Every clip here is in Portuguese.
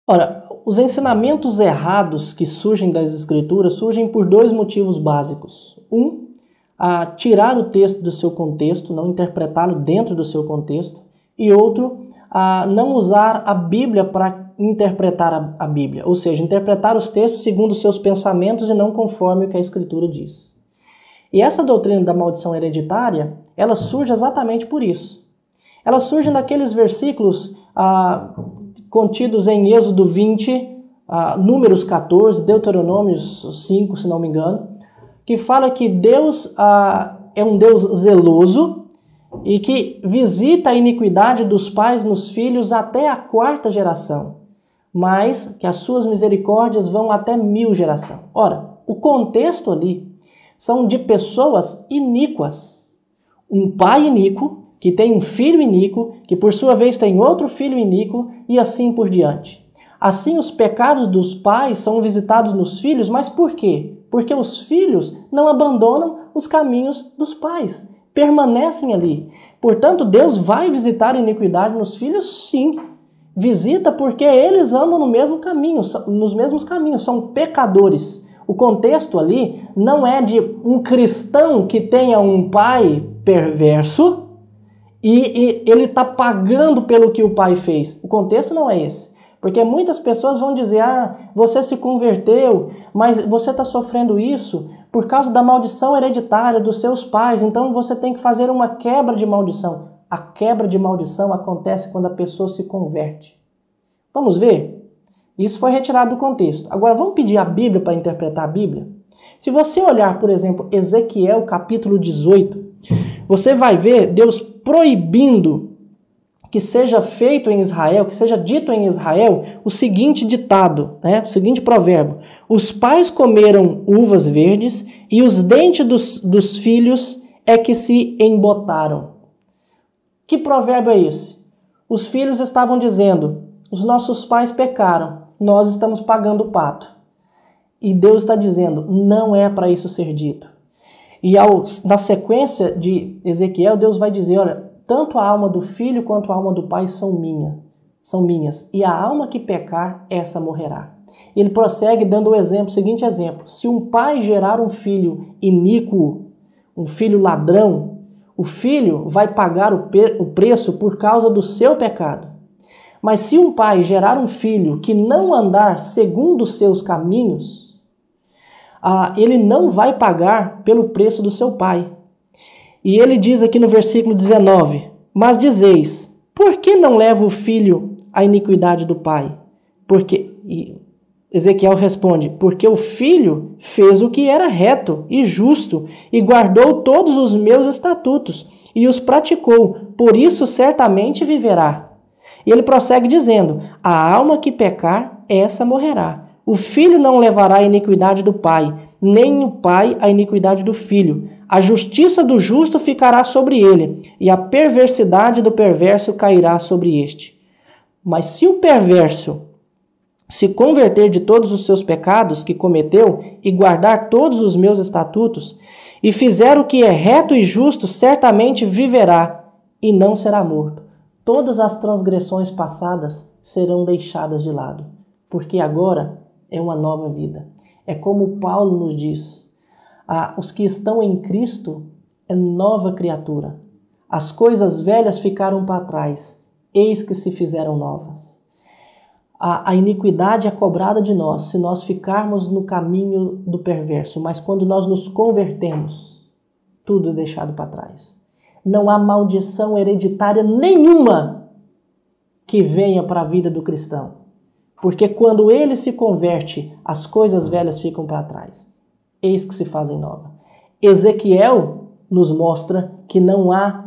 Ora, os ensinamentos errados que surgem das Escrituras surgem por dois motivos básicos. Um, a tirar o texto do seu contexto, não interpretá-lo dentro do seu contexto. E outro, a não usar a Bíblia para interpretar a Bíblia. Ou seja, interpretar os textos segundo os seus pensamentos e não conforme o que a Escritura diz. E essa doutrina da maldição hereditária, ela surge exatamente por isso. Ela surge naqueles versículos contidos em Êxodo 20, Números 14, Deuteronômio 5, se não me engano, que fala que Deus é um Deus zeloso e que visita a iniquidade dos pais nos filhos até a 4ª geração, mas que as suas misericórdias vão até 1000 gerações. Ora, o contexto ali são de pessoas iníquas. Um pai iníquo, que tem um filho iníquo, que por sua vez tem outro filho iníquo, e assim por diante. Assim, os pecados dos pais são visitados nos filhos, mas por quê? Porque os filhos não abandonam os caminhos dos pais, permanecem ali. Portanto, Deus vai visitar a iniquidade nos filhos, sim. Visita porque eles andam no mesmo caminho, nos mesmos caminhos, são pecadores. O contexto ali não é de um cristão que tenha um pai perverso e ele está pagando pelo que o pai fez. O contexto não é esse. Porque muitas pessoas vão dizer, você se converteu, mas você está sofrendo isso por causa da maldição hereditária dos seus pais, então você tem que fazer uma quebra de maldição. A quebra de maldição acontece quando a pessoa se converte. Vamos ver? Isso foi retirado do contexto. Agora, vamos pedir a Bíblia para interpretar a Bíblia? Se você olhar, por exemplo, Ezequiel capítulo 18, você vai ver Deus proibindo que seja feito em Israel, que seja dito em Israel o seguinte ditado, o seguinte provérbio: os pais comeram uvas verdes e os dentes dos filhos é que se embotaram. Que provérbio é esse? Os filhos estavam dizendo, os nossos pais pecaram, nós estamos pagando o pato. E Deus está dizendo, não é para isso ser dito. E na sequência de Ezequiel, Deus vai dizer, olha, tanto a alma do filho quanto a alma do pai são minhas. E a alma que pecar, essa morrerá. Ele prossegue dando o seguinte exemplo. Se um pai gerar um filho iníquo, um filho ladrão, o filho vai pagar o preço por causa do seu pecado. Mas se um pai gerar um filho que não andar segundo os seus caminhos, ele não vai pagar pelo preço do seu pai. E ele diz aqui no versículo 19, mas dizeis, por que não leva o filho à iniquidade do pai? E Ezequiel responde, porque o filho fez o que era reto e justo e guardou todos os meus estatutos e os praticou, por isso certamente viverá. E ele prossegue dizendo, a alma que pecar, essa morrerá. O filho não levará a iniquidade do pai, nem o pai a iniquidade do filho. A justiça do justo ficará sobre ele, e a perversidade do perverso cairá sobre este. Mas se o perverso se converter de todos os seus pecados que cometeu e guardar todos os meus estatutos, e fizer o que é reto e justo, certamente viverá e não será morto. Todas as transgressões passadas serão deixadas de lado, porque agora é uma nova vida. É como Paulo nos diz, os que estão em Cristo é nova criatura. As coisas velhas ficaram para trás, eis que se fizeram novas. A iniquidade é cobrada de nós se nós ficarmos no caminho do perverso, mas quando nós nos convertemos, tudo é deixado para trás. Não há maldição hereditária nenhuma que venha para a vida do cristão. Porque quando ele se converte, as coisas velhas ficam para trás. Eis que se fazem novas. Ezequiel nos mostra que não há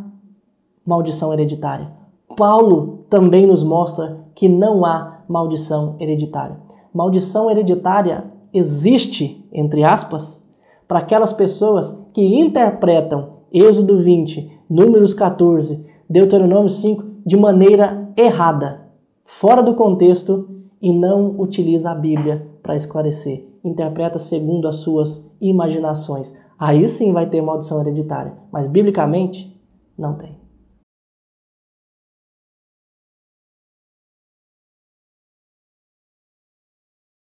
maldição hereditária. Paulo também nos mostra que não há maldição hereditária. Maldição hereditária existe, entre aspas, para aquelas pessoas que interpretam Êxodo 20, Números 14, Deuteronômio 5 de maneira errada, fora do contexto e não utiliza a Bíblia para esclarecer. Interpreta segundo as suas imaginações. Aí sim vai ter maldição hereditária, mas biblicamente não tem.